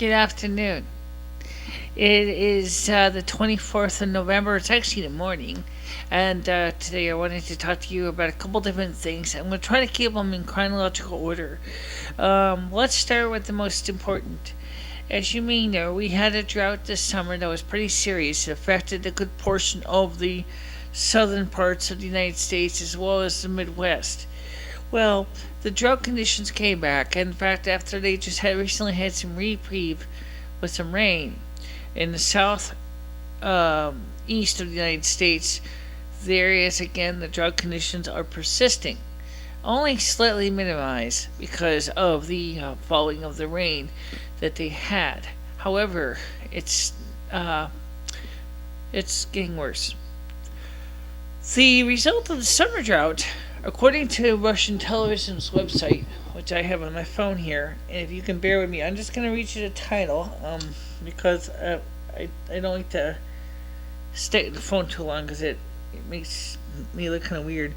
Good afternoon. It is the 24th of November. It's actually the morning. And today I wanted to talk to you about a couple different things. I'm going to try to keep them in chronological order. Let's start with the most important. As you may know, we had a drought this summer that was pretty serious. It affected a good portion of the southern parts of the United States as well as the Midwest. Well, the drought conditions came back. In fact, after they just had recently had some reprieve with some rain in the south east of the United States, the areas again the drought conditions are persisting, only slightly minimized because of the falling of the rain that they had. However, it's getting worse. The result of the summer drought, according to Russian television's website, which I have on my phone here, and if you can bear with me, I'm just going to read you the title, because I don't like to stay at the phone too long because it makes me look kind of weird.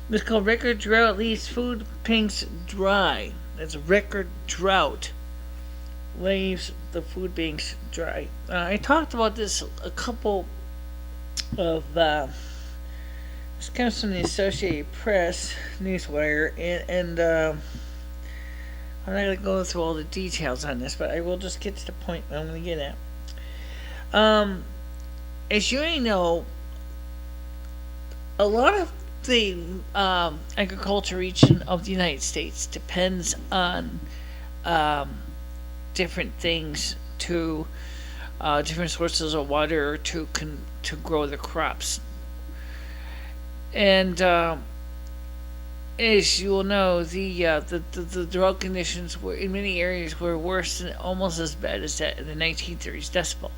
It's called Record Drought Leaves Food Banks Dry. That's Record Drought Leaves the Food Banks Dry. I talked about this a couple of it's kind of from the Associated Press newswire, and I'm not going to go through all the details on this, but I will just get to the point I'm going to get at. As you may know, a lot of the agriculture region of the United States depends on different things to different sources of water to grow the crops. And as you will know, the drought conditions were in many areas were worse and almost as bad as that in the 1930s decibel.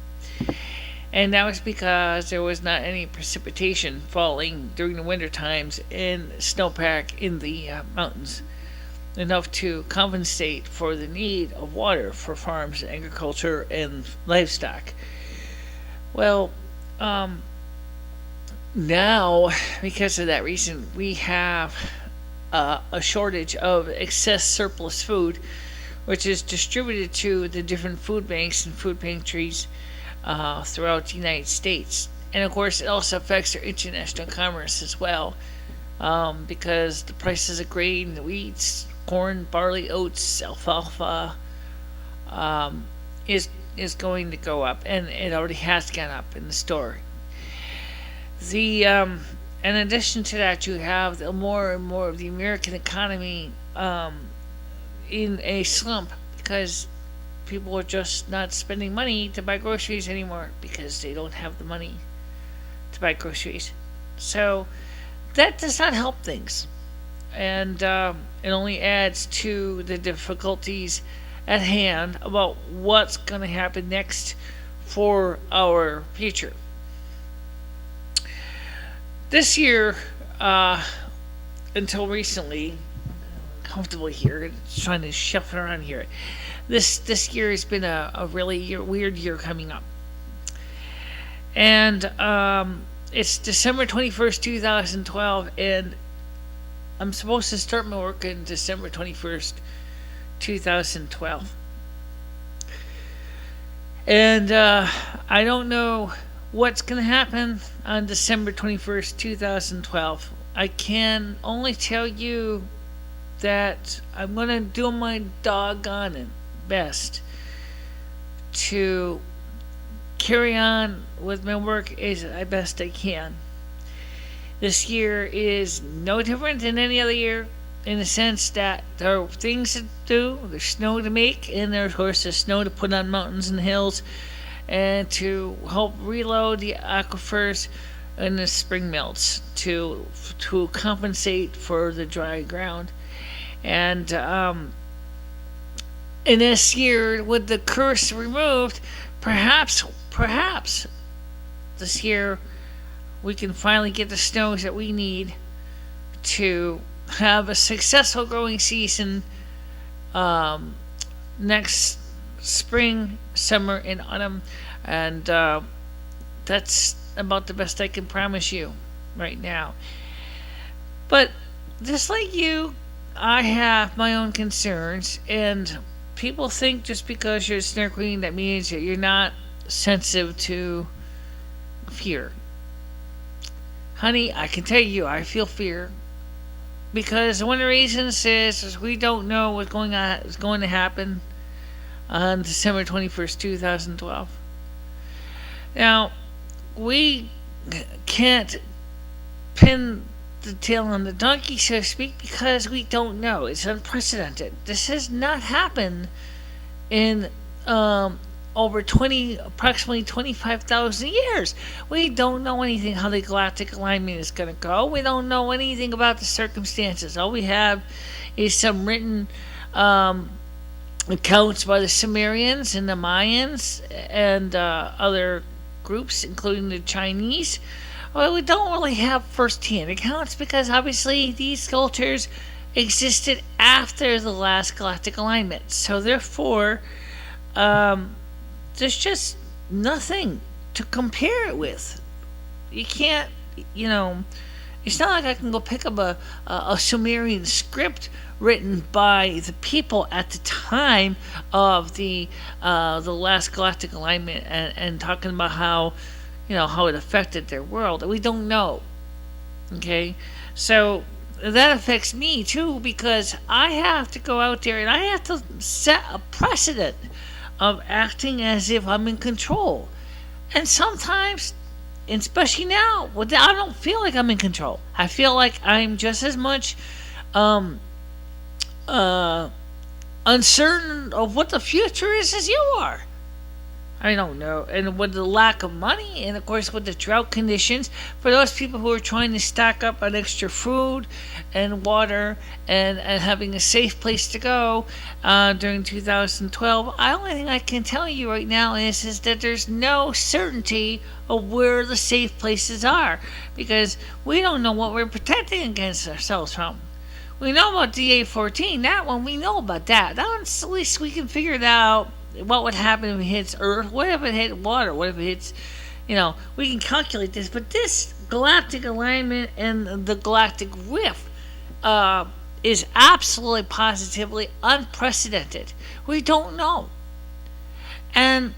And that was because there was not any precipitation falling during the winter times and snowpack in the mountains enough to compensate for the need of water for farms, agriculture, and livestock. Well, now, because of that reason, we have a shortage of excess surplus food, which is distributed to the different food banks and food pantries throughout the United States. And of course, it also affects our international commerce as well, because the prices of grain, wheat, corn, barley, oats, alfalfa is going to go up, and it already has gone up in the store. In addition to that, you have more and more of the American economy in a slump because people are just not spending money to buy groceries anymore because they don't have the money to buy groceries. So that does not help things, and it only adds to the difficulties at hand about what's going to happen next for our future. This year, until recently, comfortably here, trying to shuffle around here. This year has been a really weird year coming up, and it's December 21st, 2012, and I'm supposed to start my work on December 21st, 2012, and I don't know what's going to happen on December 21st, 2012. I can only tell you that I'm going to do my doggone best to carry on with my work as best I can. This year is no different than any other year in the sense that there are things to do, there's snow to make, and there's, of course, there's snow to put on mountains and hills and to help reload the aquifers and the spring melts to compensate for the dry ground. And in this year, with the curse removed, perhaps this year we can finally get the snows that we need to have a successful growing season next spring, summer, and autumn, and that's about the best I can promise you right now. But just like you, I have my own concerns, and people think just because you're a Snow Queen that means that you're not sensitive to fear. Honey, I can tell you, I feel fear because one of the reasons is we don't know what's going to happen on December 21st, 2012. Now, we can't pin the tail on the donkey, so to speak, because we don't know. It's unprecedented. This has not happened in approximately 25,000 years. We don't know anything how the galactic alignment is going to go. We don't know anything about the circumstances. All we have is some written accounts by the Sumerians and the Mayans and other groups, including the Chinese. Well, we don't really have first-hand accounts because obviously these cultures existed after the last galactic alignment. So therefore, there's just nothing to compare it with. You can't, it's not like I can go pick up a Sumerian script written by the people at the time of the last galactic alignment and talking about how it affected their world. We don't know. Okay, so that affects me too because I have to go out there and I have to set a precedent of acting as if I'm in control. And sometimes, and especially now, I don't feel like I'm in control. I feel like I'm just as much uncertain of what the future is as you are. I don't know. And with the lack of money, and of course with the drought conditions, for those people who are trying to stack up on extra food and water and having a safe place to go during 2012, the only thing I can tell you right now is that there's no certainty of where the safe places are because we don't know what we're protecting against ourselves from. We know about DA-14, that one, we know about that. That one, at least we can figure it out. What would happen if it hits Earth? What if it hit water? What if it hits, we can calculate this. But this galactic alignment and the galactic rift is absolutely positively unprecedented. We don't know. And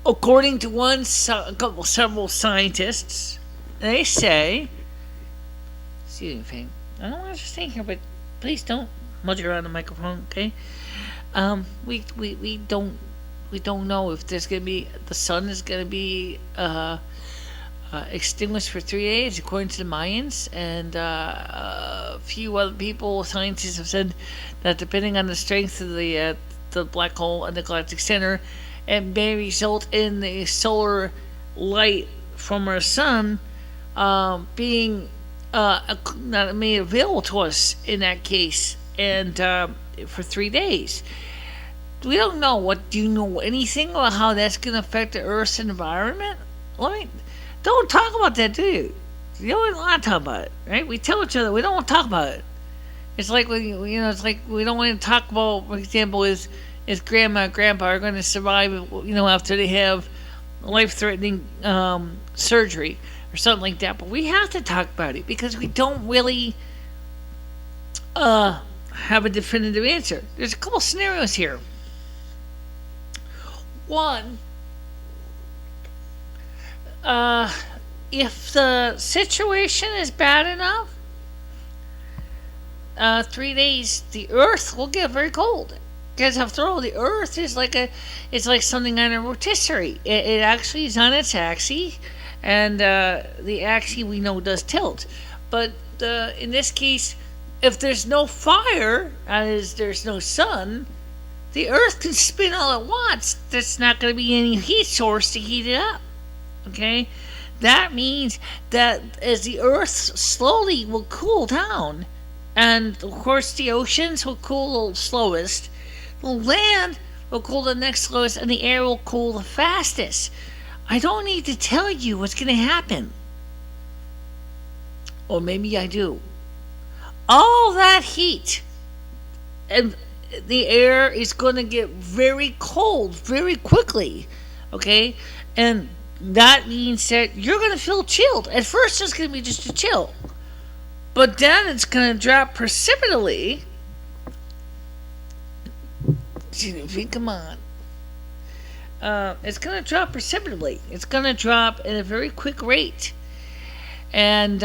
according to several scientists, they say, excuse me, I don't want to stay here, but please don't mudge around the microphone, okay? We don't know if there's gonna be the sun is gonna be extinguished for 3 days, according to the Mayans, and a few other people, scientists, have said that depending on the strength of the black hole and the galactic center, it may result in the solar light from our sun being not made available to us in that case, and for 3 days. We don't know. Do you know anything about how that's going to affect the Earth's environment? Don't talk about that, do you? You don't want to talk about it, right? We tell each other we don't want to talk about it. It's like it's like we don't want to talk about, for example, is grandma and grandpa are going to survive, after they have life-threatening surgery or something like that. But we have to talk about it because we don't really have a definitive answer. There's a couple scenarios here. One, if the situation is bad enough, 3 days, the Earth will get very cold. Because after all, the Earth is it's like something on a rotisserie. It actually is on its axis, and the axis we know does tilt. But in this case, if there's no fire, as there's no sun, the Earth can spin all it wants. There's not going to be any heat source to heat it up. Okay? That means that as the Earth slowly will cool down, and of course the oceans will cool the slowest, the land will cool the next slowest, and the air will cool the fastest. I don't need to tell you what's going to happen. Or maybe I do. All that heat and the air is going to get very cold very quickly, okay? And that means that you're going to feel chilled. At first it's going to be just a chill, but then it's going to drop precipitously. come on. It's going to drop precipitously. It's going to drop at a very quick rate. And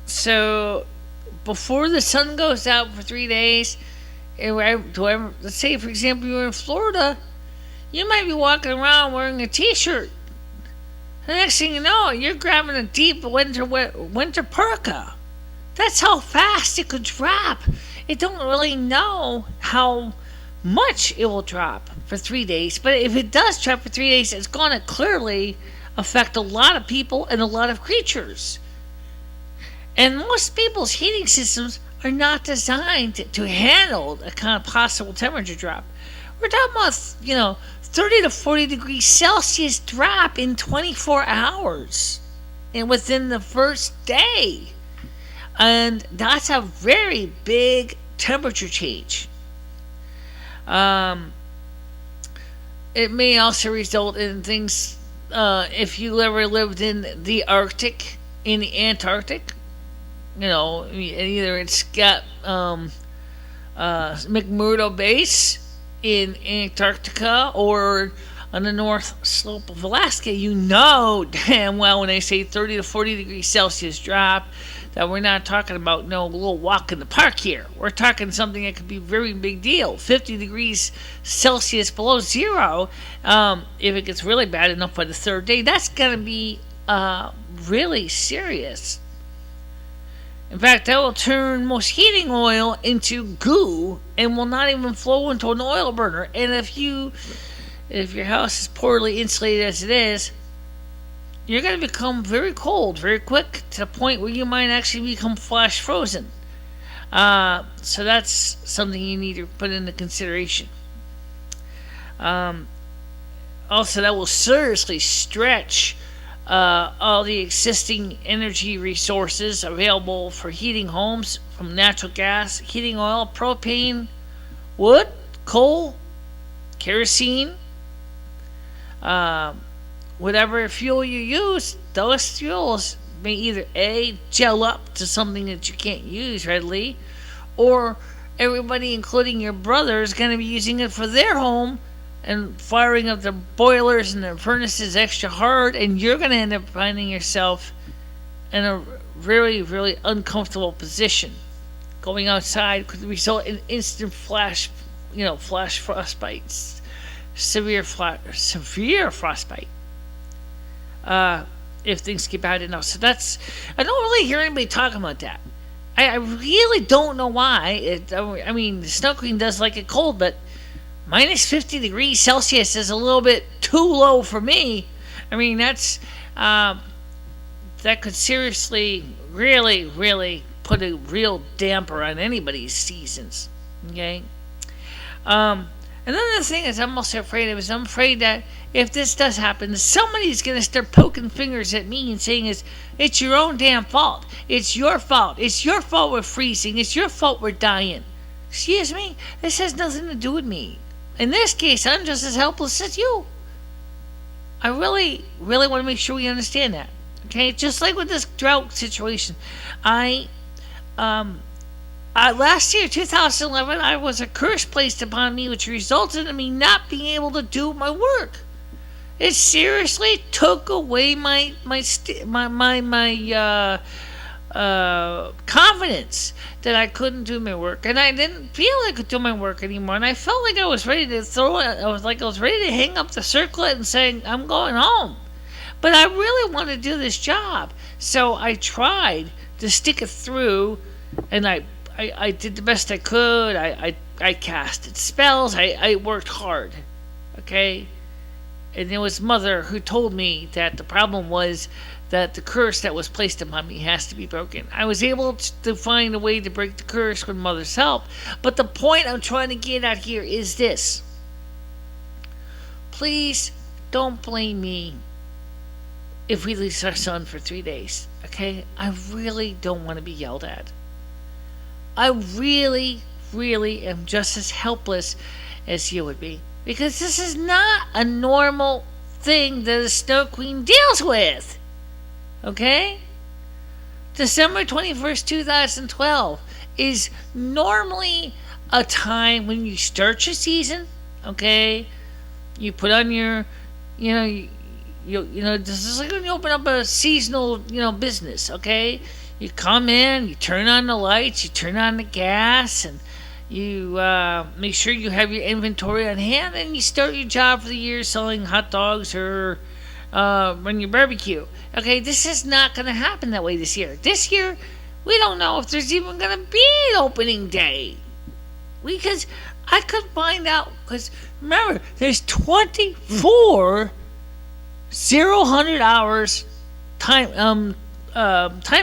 so before the sun goes out for 3 days, let's say, for example, you're in Florida, you might be walking around wearing a t-shirt. The next thing you know, you're grabbing a deep winter parka. That's how fast it could drop. It don't really know how much it will drop for 3 days, but if it does drop for 3 days, it's going to clearly affect a lot of people and a lot of creatures. And most people's heating systems are not designed to handle a kind of possible temperature drop. We're talking about, 30 to 40 degrees Celsius drop in 24 hours and within the first day. And that's a very big temperature change. It may also result in things, if you ever lived in the Arctic, in the Antarctic, either it's got McMurdo Base in Antarctica or on the north slope of Alaska, damn well when they say 30 to 40 degrees Celsius drop, that we're not talking about no little walk in the park here. We're talking something that could be a very big deal. 50 degrees Celsius below zero, if it gets really bad enough by the third day, that's going to be really serious. In fact, that will turn most heating oil into goo and will not even flow into an oil burner. And if your house is poorly insulated as it is, you're going to become very cold very quick to the point where you might actually become flash frozen. So that's something you need to put into consideration. Also, that will seriously stretch all the existing energy resources available for heating homes, from natural gas, heating oil, propane, wood, coal, kerosene, whatever fuel you use. Those fuels may either A, gel up to something that you can't use readily, or everybody, including your brother, is going to be using it for their home and firing up the boilers and the furnaces extra hard, and you're going to end up finding yourself in a really, really uncomfortable position. Going outside could result in instant flash frostbites, severe frostbite. If things get bad enough. So I don't really hear anybody talking about that. I really don't know why. The Snow Queen does like it cold, but minus 50 degrees Celsius is a little bit too low for me. That could seriously, really, really put a real damper on anybody's seasons. Okay? Another thing is I'm also afraid of is I'm afraid that if this does happen, somebody's going to start poking fingers at me and saying it's your own damn fault. It's your fault. It's your fault we're freezing. It's your fault we're dying. Excuse me? This has nothing to do with me. In this case, I'm just as helpless as you. I really, really want to make sure we understand that. Okay? Just like with this drought situation. Last year, 2011, I was a curse placed upon me, which resulted in me not being able to do my work. It seriously took away my confidence that I couldn't do my work, and I didn't feel I could do my work anymore. And I felt like I was ready to throw it. I was ready to hang up the circlet and say, "I'm going home." But I really want to do this job, so I tried to stick it through, and I did the best I could. I casted spells. I worked hard. Okay? And it was Mother who told me that the problem was that the curse that was placed upon me has to be broken. I was able to find a way to break the curse with Mother's help. But the point I'm trying to get at here is this. Please don't blame me if we lose our son for 3 days. Okay? I really don't want to be yelled at. I really, really am just as helpless as you would be. Because this is not a normal thing that a Snow Queen deals with. Okay? December 21st, 2012 is normally a time when you start your season, okay? You put on your, you know, this is like when you open up a seasonal, business, okay? You come in, you turn on the lights, you turn on the gas, and you make sure you have your inventory on hand, and you start your job for the year selling hot dogs or run your barbecue. Okay, this is not going to happen that way this year. This year, we don't know if there's even going to be an opening day. Because I could find out, because remember, there's 24 0 hours time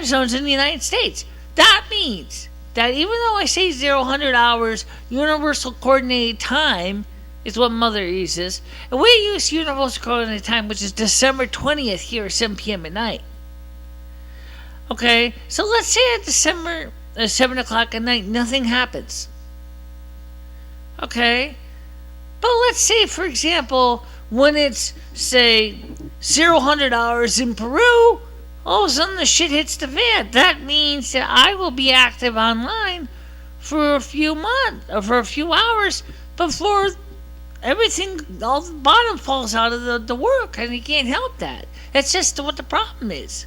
zones in the United States. That means that even though I say 0 hours, universal coordinated time is what Mother uses, and we use universal coordinated time, which is December 20th here at 7 p.m. at night. Okay, so let's say at December 7 o'clock at night, nothing happens. Okay, but let's say, for example, when it's, say, 0 hours in Peru, all of a sudden the shit hits the fan. That means that I will be active online for a few months, or for a few hours, before everything, all the bottom falls out of the work, and you can't help that. That's just what the problem is.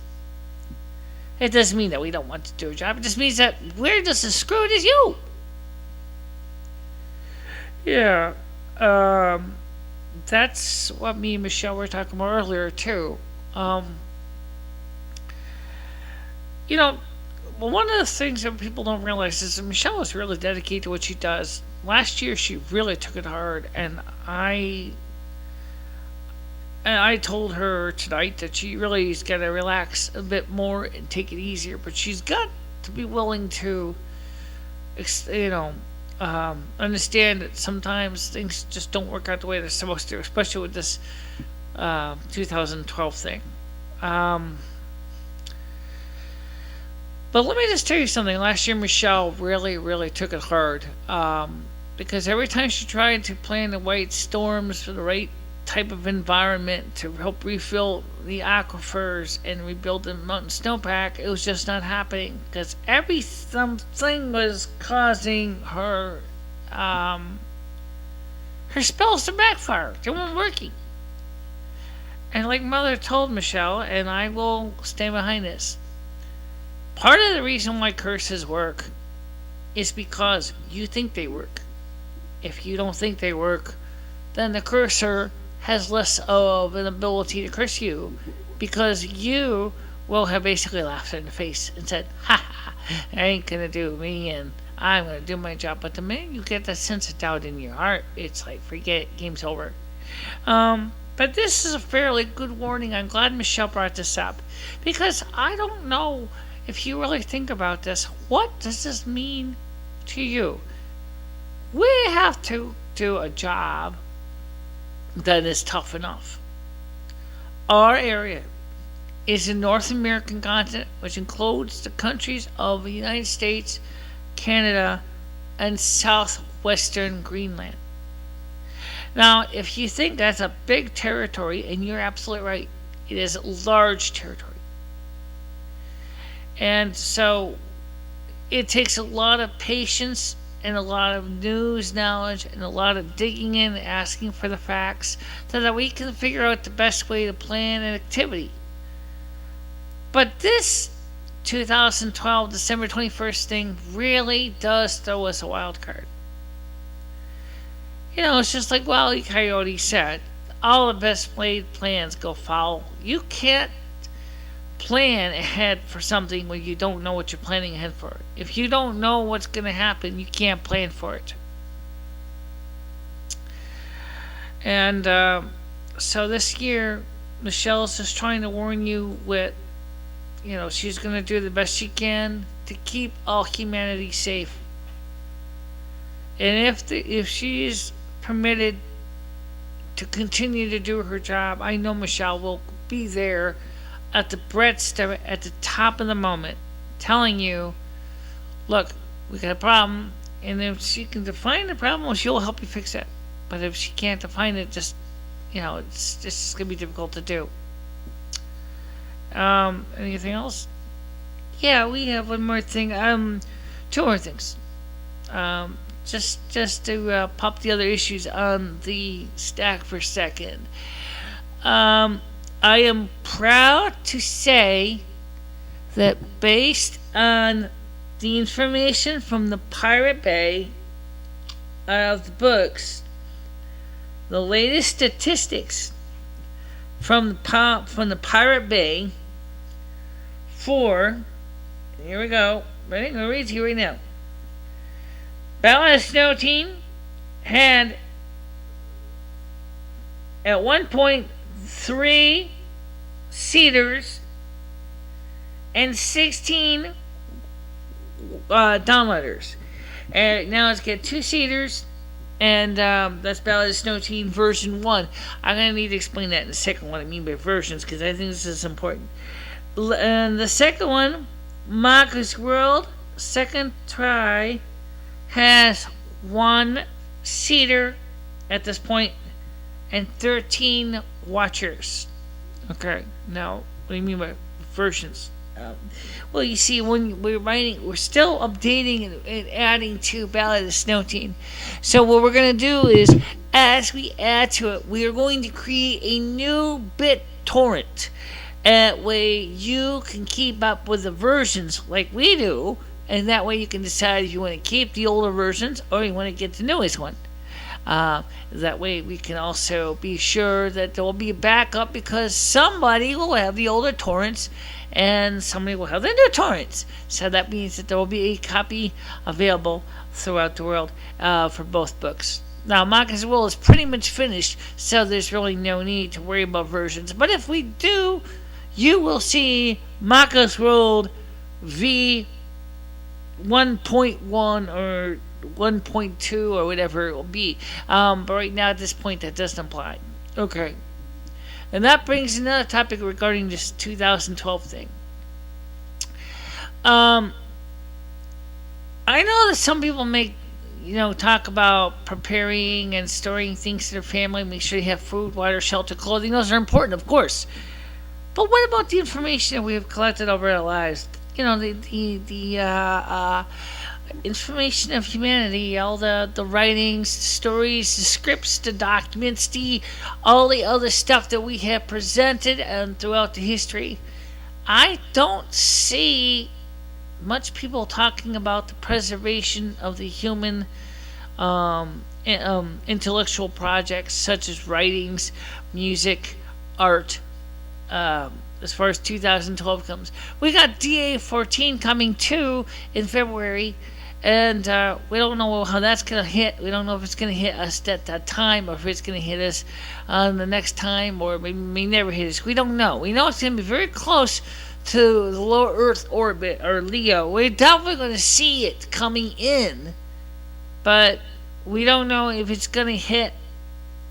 It doesn't mean that we don't want to do a job. It just means that we're just as screwed as you. Yeah, that's what me and Michelle were talking about earlier too. One of the things that people don't realize is that Michelle is really dedicated to what she does. Last year, she really took it hard, and I told her tonight that she really is got to relax a bit more and take it easier. But she's got to be willing to, understand that sometimes things just don't work out the way they're supposed to, especially with this 2012 thing. But let me just tell you something. Last year, Michelle really, really took it hard, because every time she tried to plan the right storms for the right type of environment to help refill the aquifers and rebuild the mountain snowpack, it was just not happening, because something was causing her spells to backfire. They weren't working. And like Mother told Michelle, and I will stand behind this, part of the reason why curses work is because you think they work. If you don't think they work, then the cursor has less of an ability to curse you, because you will have basically laughed in the face and said, ha ha, I ain't gonna do me, and I'm gonna do my job. But the minute you get that sense of doubt in your heart, it's like, forget it, game's over. But this is a fairly good warning. I'm glad Michelle brought this up, because I don't know if you really think about this. What does this mean to you? We have to do a job that is tough enough. Our area is the North American continent, which includes the countries of the United States, Canada, and southwestern Greenland. Now, if you think that's a big territory, and you're absolutely right, it is a large territory. And so it takes a lot of patience and a lot of news knowledge and a lot of digging in and asking for the facts so that we can figure out the best way to plan an activity. But this 2012 December 21st thing really does throw us a wild card. It's just like Wile E. Coyote said, all the best laid plans go foul. You can't plan ahead for something when you don't know what you're planning ahead for. If you don't know what's going to happen, you can't plan for it. And so this year, Michelle's just trying to warn you with, she's going to do the best she can to keep all humanity safe. And if she's permitted to continue to do her job, I know Michelle will be there at the top of the moment, telling you, look, we got a problem, and if she can define the problem, she'll help you fix it. But if she can't define it, it's just gonna be difficult to do. Anything else? Yeah, we have one more thing. Two more things. just to pop the other issues on the stack for a second. Um, I am proud to say that based on the information from the Pirate Bay of the books, the latest statistics from the Pirate Bay for, here we go, ready? I'm going to read to you right now. Ballad of Snow Teen had at one point 3 seaters and 16 downloaders. And now it's got 2 seaters, and that's Ballad of Snow Teen version 1. I'm going to need to explain that in a second, what I mean by versions, because I think this is important. And the second one, Marcus World, second try, has 1 seater at this point and 13 watchers. Okay, now what do you mean by versions? Well, you see, when we're writing, we're still updating and adding to Ballad of Snow Teen. So what we're going to do is, as we add to it, we are going to create a new bit torrent. That way you can keep up with the versions like we do, and that way you can decide if you want to keep the older versions or you want to get the newest one. That way we can also be sure that there will be a backup, because somebody will have the older torrents and somebody will have the new torrents. So that means that there will be a copy available throughout the world for both books. Now, Marcus Will is pretty much finished, so there's really no need to worry about versions. But if we do, you will see Marcus World V 1.1 or 1.2 or whatever it will be. But right now, at this point, that doesn't apply. Okay. And that brings another topic regarding this 2012 thing. I know that some people talk about preparing and storing things to their family, make sure you have food, water, shelter, clothing. Those are important, of course. But what about the information that we have collected over our lives? The information of humanity, all the writings, the stories, the scripts, the documents, all the other stuff that we have presented and throughout the history. I don't see much people talking about the preservation of the human intellectual projects, such as writings, music, art. As far as 2012 comes, we got DA14 coming too in February, and we don't know how that's going to hit. We don't know if it's going to hit us at that time, or if it's going to hit us the next time, or maybe may never hit us. We don't know. We know it's going to be very close to the low Earth orbit, or LEO. We're definitely going to see it coming in, but we don't know if it's going to hit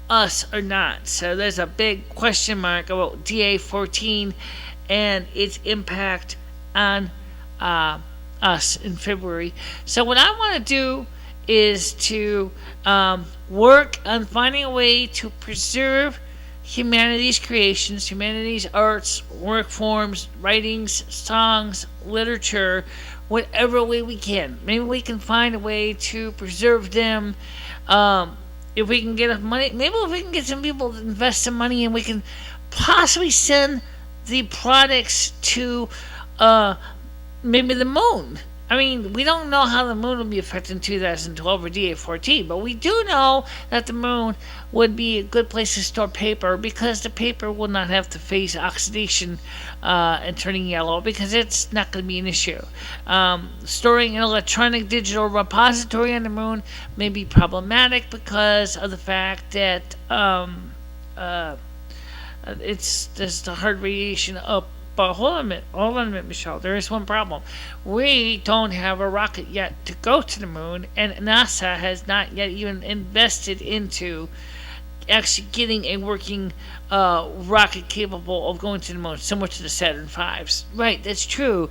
us or not. So there's a big question mark about DA14 and its impact on us in February. So what I want to do is to work on finding a way to preserve humanity's creations, humanity's arts, work forms, writings, songs, literature, whatever way we can. Maybe we can find a way to preserve them. If we can get money, maybe if we can get some people to invest some money, and we can possibly send the products to maybe the moon. I mean, we don't know how the moon will be affected in 2012 or DA14, but we do know that the moon would be a good place to store paper, because the paper will not have to face oxidation and turning yellow, because it's not going to be an issue. Storing an electronic digital repository on the moon may be problematic because of the fact that there's the hard radiation up. But hold on a minute, Michelle. There is one problem. We don't have a rocket yet to go to the moon, and NASA has not yet even invested into actually getting a working rocket capable of going to the moon, similar to the Saturn V's. Right, that's true.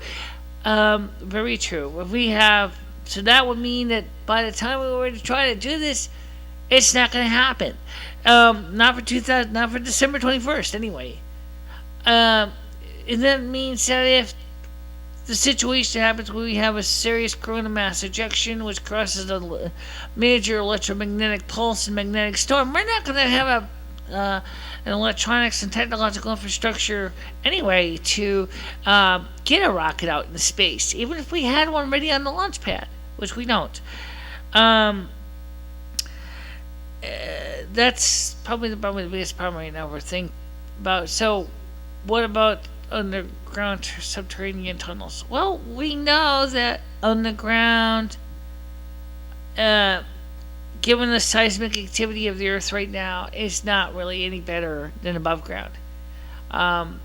Very true. So that would mean that by the time we were to try to do this, it's not going to happen. Not for December 21st, anyway. And that means that the situation happens when we have a serious corona mass ejection, which crosses a major electromagnetic pulse and magnetic storm. We're not going to have an electronics and technological infrastructure anyway to get a rocket out into space, even if we had one ready on the launch pad, which we don't. Um, that's probably the biggest problem right now we're thinking about. So, what about underground subterranean tunnels? Well, we know that underground, uh, given the seismic activity of the Earth right now, is not really any better than above ground. Um,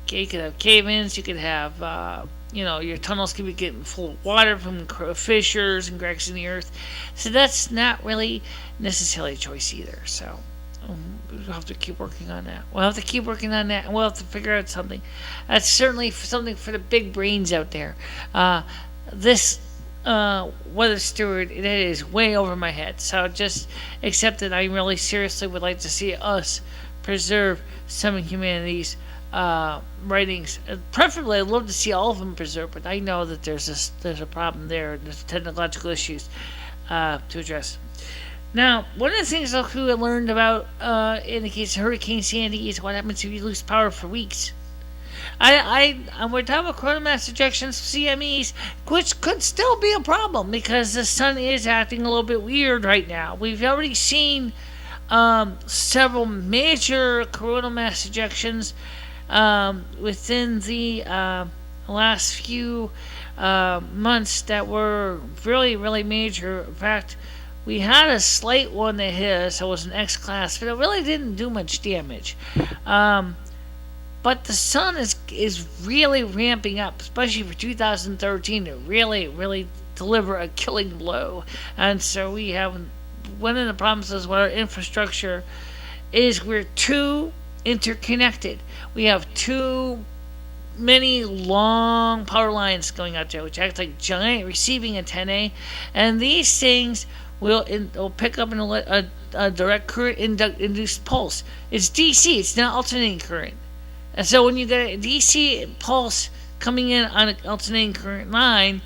you could have cave-ins. You could have, your tunnels could be getting full of water from fissures and cracks in the earth. So that's not really necessarily a choice either. So we'll have to keep working on that. We'll have to keep working on that, and we'll have to figure out something. That's certainly something for the big brains out there. This weather steward, it is way over my head. So just accept that I really seriously would like to see us preserve some of humanity's writings. Preferably, I'd love to see all of them preserved, but I know that there's a problem there. There's technological issues to address. Now, one of the things who I learned about in the case of Hurricane Sandy is what happens if you lose power for weeks. We're talking about coronal mass ejections, CMEs, which could still be a problem because the sun is acting a little bit weird right now. We've already seen several major coronal mass ejections within the last few months that were really, really major. In fact, we had a slight one that hit us. It was an X class, but it really didn't do much damage. But the sun is really ramping up, especially for 2013, to really, really deliver a killing blow. And so we have one of the problems is with our infrastructure is we're too interconnected. We have too many long power lines going out there, which act like giant receiving antennae, and these things will pick up a direct current induced pulse. It's DC. It's not alternating current. And so when you get a DC pulse coming in on an alternating current line,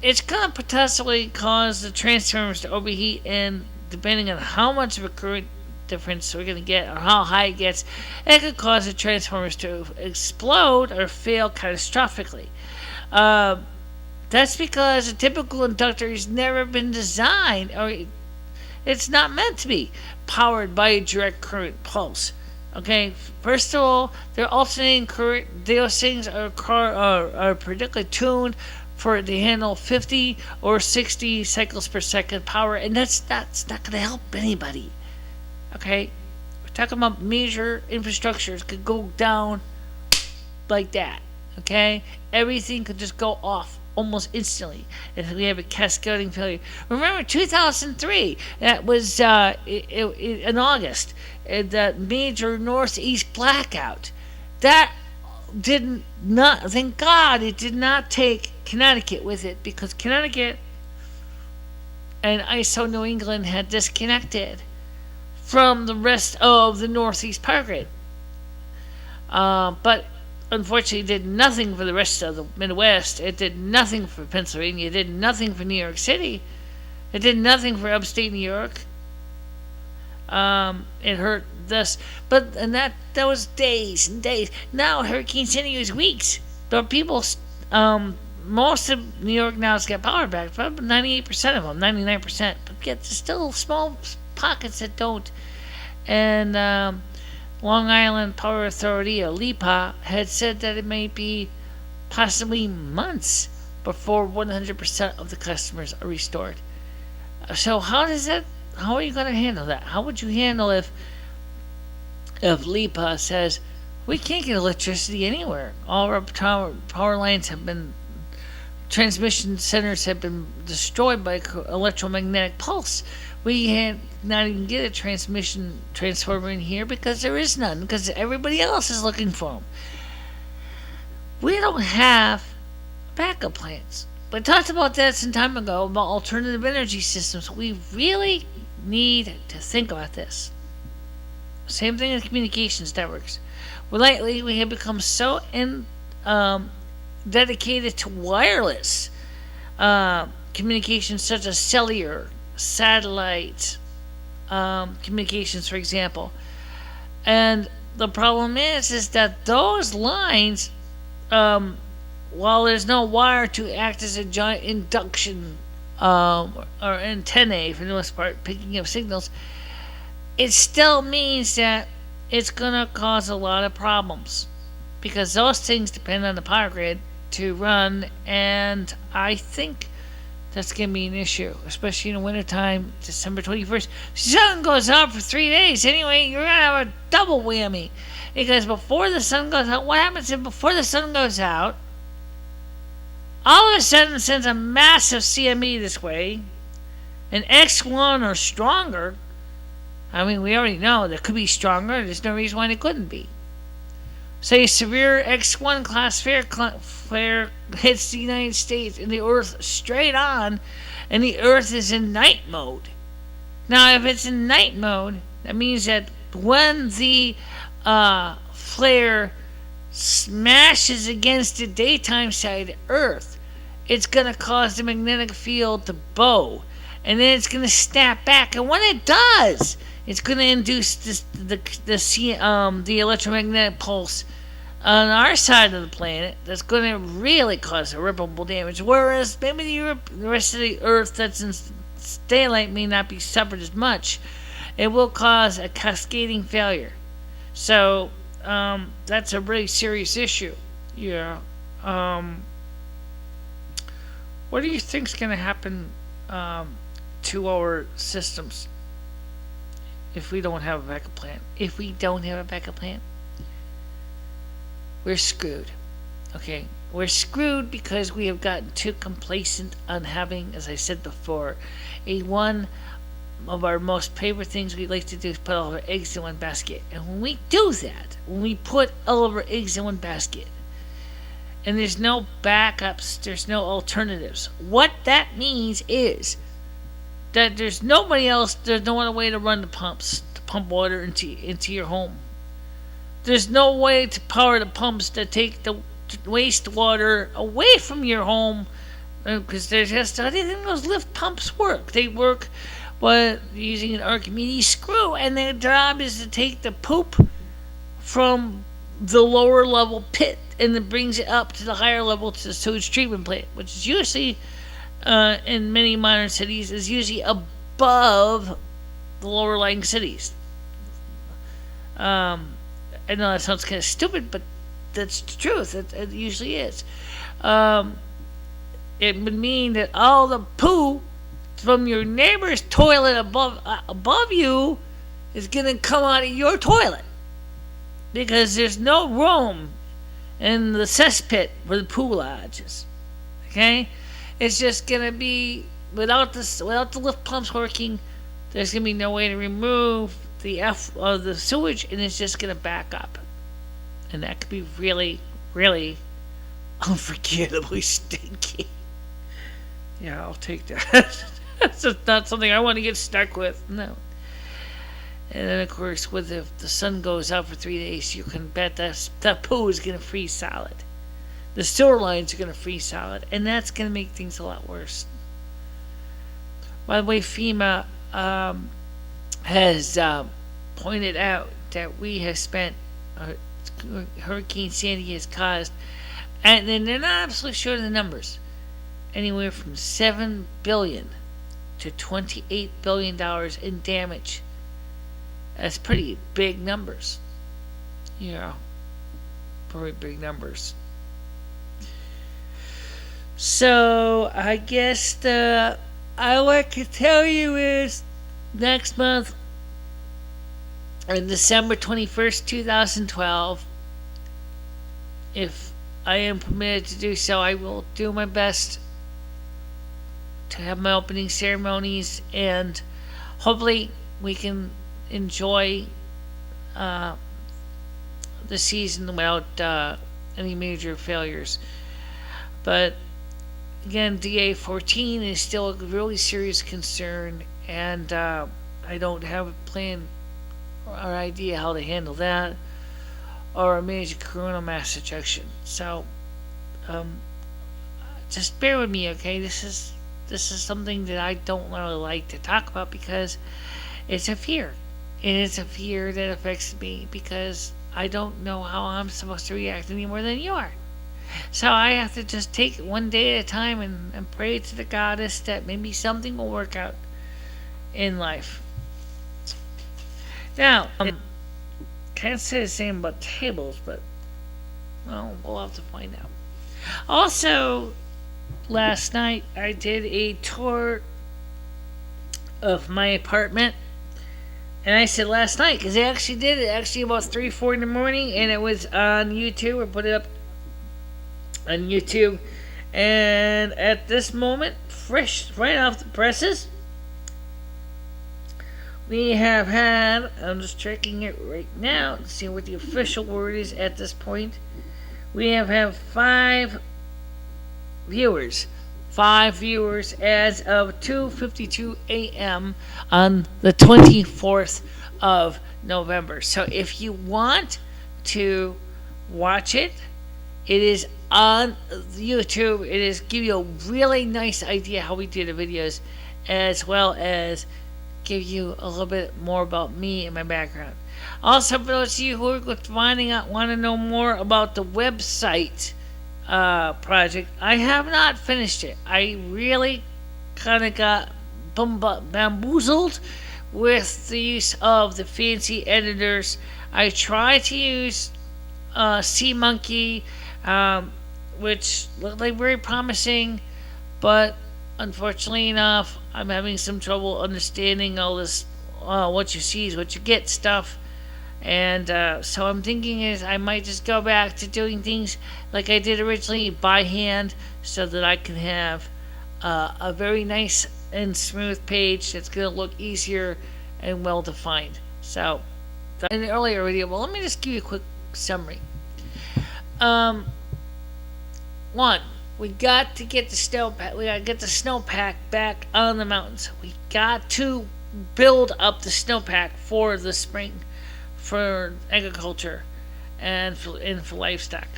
it's going to potentially cause the transformers to overheat, and depending on how much of a current difference we're going to get or how high it gets, it could cause the transformers to explode or fail catastrophically. That's because a typical inductor has never been designed, or it's not meant to be powered by a direct current pulse. Okay, first of all, they're alternating current. Those things are particularly tuned for to handle 50 or 60 cycles per second power, and that's not going to help anybody. Okay, we're talking about major infrastructures could go down like that. Okay, everything could just go off almost instantly if we have a cascading failure. Remember 2003? That was in August. That major northeast blackout. That did not. Thank God it did not take Connecticut with it, because Connecticut and ISO New England had disconnected from the rest of the northeast power grid. But unfortunately, it did nothing for the rest of the Midwest. It did nothing for Pennsylvania. It did nothing for New York City. It did nothing for upstate New York. It hurt this, and that was days and days. Now Hurricane Sandy is weeks. But people, most of New York now has got power back. About 98% of them, 99%. But yet there's still small pockets that don't. And Long Island Power Authority, or LIPA, had said that it may be possibly months before 100% of the customers are restored. So how are you going to handle that? How would you handle if LIPA says we can't get electricity anywhere? All our power lines have been, transmission centers have been destroyed by electromagnetic pulse. We can't not even get a transmission transformer in here because there is none, because everybody else is looking for them. We don't have backup plans. We talked about that some time ago about alternative energy systems. We really need to think about this. Same thing in communications networks. Lately, we have become so dedicated to wireless communications, such as cellular, satellite communications, for example. And the problem is that those lines, while there's no wire to act as a giant induction or antennae for the most part, picking up signals, it still means that it's gonna cause a lot of problems because those things depend on the power grid to run, and I think that's gonna be an issue, especially in the wintertime. December 21st, sun goes out for 3 days. Anyway, you're gonna have a double whammy because before the sun goes out, what happens if before the sun goes out, all of a sudden sends a massive CME this way, an X1 or stronger? I mean, we already know that could be stronger. There's no reason why it couldn't be. Say a severe X1 class flare hits the United States and the Earth straight on, and the Earth is in night mode. Now, if it's in night mode, that means that when the flare smashes against the daytime side of Earth, it's going to cause the magnetic field to bow, and then it's going to snap back. And when it does, it's going to induce the electromagnetic pulse on our side of the planet that's going to really cause irreparable damage. Whereas maybe the rest of the Earth that's in daylight may not be suffered as much. It will cause a cascading failure. So that's a really serious issue. Yeah. What do you think's going to happen to our systems if we don't have a backup plan? If we don't have a backup plan, we're screwed. Okay? We're screwed because we have gotten too complacent on having, as I said before, one of our most favorite things we like to do is put all of our eggs in one basket. And when we do that, when we put all of our eggs in one basket, and there's no backups, there's no alternatives, what that means is that there's nobody else, there's no other way to run the pumps, to pump water into your home. There's no way to power the pumps that take the wastewater away from your home, because there's just, how do you think those lift pumps work? They work by using an Archimedes screw, and their job is to take the poop from the lower level pit and it brings it up to the higher level to the sewage treatment plant, which is usually in many modern cities is usually above the lower lying cities. I know that sounds kind of stupid, but that's the truth. It usually is. It would mean that all the poo from your neighbor's toilet above you is going to come out of your toilet because there's no room in the cesspit where the poo lodges. Okay, it's just going to be without the lift pumps working. There's going to be no way to remove the sewage, and it's just going to back up, and that could be really, really unforgettably stinky. Yeah, I'll take that. That's just not something I want to get stuck with. No. And then, of course, if the sun goes out for 3 days, you can bet that poo is going to freeze solid. The sewer lines are going to freeze solid, and that's going to make things a lot worse. By the way, FEMA has pointed out that we have spent, Hurricane Sandy has caused, and then they're not absolutely sure of the numbers, anywhere from $7 billion to $28 billion in damage. That's pretty big numbers. Yeah, very big numbers. So I guess I like to tell you is next month, on December 21st, 2012, if I am permitted to do so, I will do my best to have my opening ceremonies, and hopefully we can enjoy the season without any major failures. But again, DA-14 is still a really serious concern, and I don't have a plan or idea how to handle that or manage a coronal mass ejection. So Um, just bear with me, okay? This is something that I don't really like to talk about because it's a fear. And it's a fear that affects me because I don't know how I'm supposed to react any more than you are. So I have to just take it one day at a time and pray to the goddess that maybe something will work out in life. Now, can't say the same about tables, but well, we'll have to find out. Also, last night I did a tour of my apartment. And I said last night because I actually did it actually about 3, 4 in the morning, and it was on YouTube. I put it up on YouTube, and at this moment, fresh right off the presses, we have had. I'm just checking it right now to see what the official word is at this point. We have had viewers. 5 viewers as of 2:52 a.m. on the 24th of November. So if you want to watch it, it is on YouTube. It is give you a really nice idea how we do the videos, as well as give you a little bit more about me and my background. Also, for those of you who are finding out, want to know more about the website project, I have not finished it. I really kind of got bamboozled with the use of the fancy editors. I tried to use Sea Monkey, which looked like very promising, but unfortunately enough, I'm having some trouble understanding all this. What you see is what you get stuff. And so I'm thinking is I might just go back to doing things like I did originally by hand, so that I can have a very nice and smooth page that's going to look easier and well defined. So in the earlier video, well, let me just give you a quick summary. One, we got to get the snowpack. We got to get the snowpack back on the mountains. We got to build up the snowpack for the spring, for agriculture, and for livestock.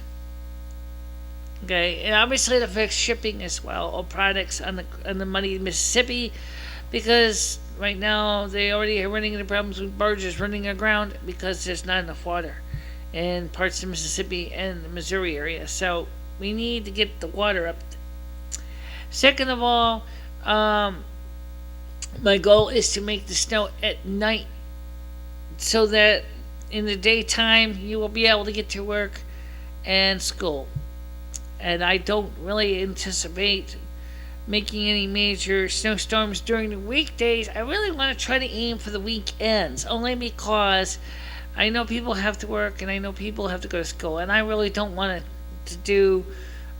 Okay, and obviously it affects shipping as well of products on the muddy Mississippi, because right now they already are running into problems with barges running aground because there's not enough water in parts of Mississippi and the Missouri area. So we need to get the water up. Second of all, my goal is to make the snow at night, so that in the daytime you will be able to get to work and school. And I don't really anticipate making any major snowstorms during the weekdays. I really want to try to aim for the weekends, only because I know people have to work and I know people have to go to school, and I really don't want to do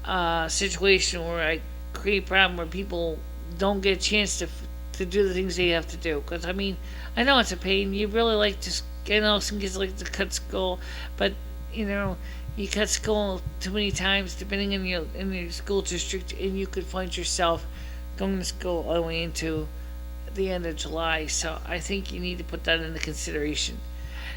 a situation where I create a problem where people don't get a chance to do the things they have to do. Because I mean, I know it's a pain. You really like to, some kids like to cut school, but you cut school too many times, depending on your school district, and you could find yourself going to school all the way into the end of July. So I think you need to put that into consideration.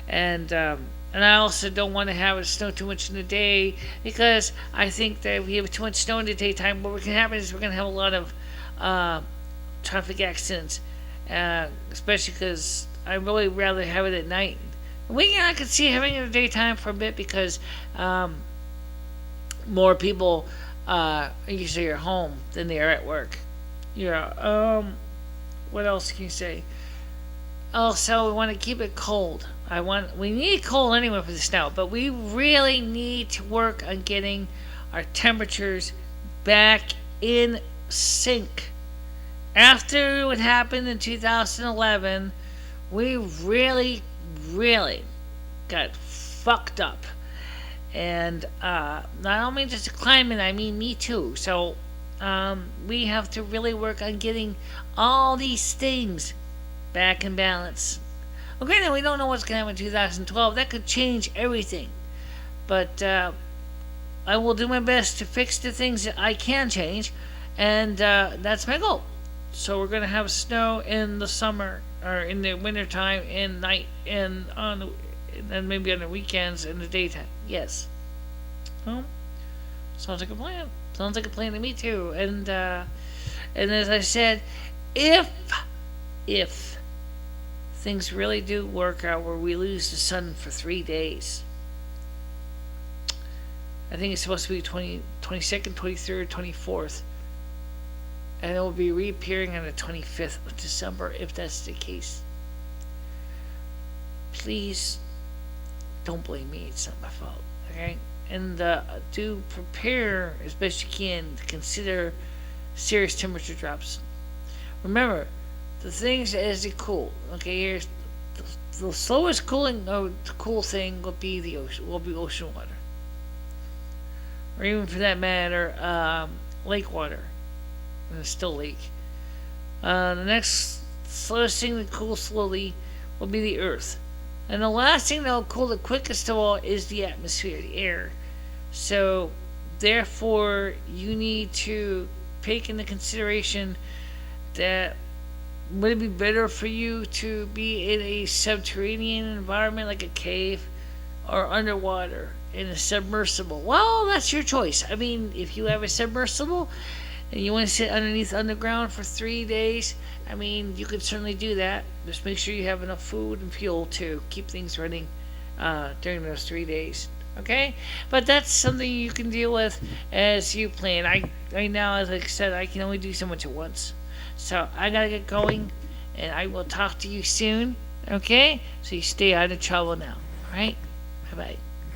And I also don't want to have it snow too much in the day, because I think that if we have too much snow in the daytime, what can happen is we're going to have a lot of traffic accidents, especially because I really rather have it at night. Weekend I could see having it in the daytime for a bit, because more people usually are home than they are at work. Yeah. What else can you say? Also, we want to keep it cold. We need cold anyway for the snow, but we really need to work on getting our temperatures back in sync. After what happened in 2011, we really got fucked up. And not only just the climate, I mean me too. So we have to really work on getting all these things back in balance. Okay, now we don't know what's going to happen in 2012. That could change everything. But I will do my best to fix the things that I can change, and that's my goal. So we're going to have snow in the summer, or in the wintertime, and night, and maybe on the weekends in the daytime. Yes. Well, Sounds like a plan. Sounds like a plan to me too. And as I said, if if things really do work out where we lose the sun for 3 days, I think it's supposed to be 22nd, 23rd, 24th, and it will be reappearing on the 25th of December if that's the case. Please don't blame me. It's not my fault. Okay? And do prepare as best you can to consider serious temperature drops. Remember, the things as they cool. Okay, here's the slowest cooling cool thing will be the ocean. Will be ocean water, or even for that matter, lake water. And it's still lake. The next slowest thing to cool slowly will be the earth. And the last thing that will cool the quickest of all is the atmosphere, the air. So, therefore, you need to take into consideration that would it be better for you to be in a subterranean environment like a cave or underwater in a submersible? Well, that's your choice. I mean, if you have a submersible and you want to sit underneath underground for 3 days, I mean, you could certainly do that. Just make sure you have enough food and fuel to keep things running during those 3 days. Okay, but that's something you can deal with as you plan. Right now, as I said, I can only do so much at once, so I gotta get going, and I will talk to you soon. Okay, so you stay out of trouble now. All right, bye bye.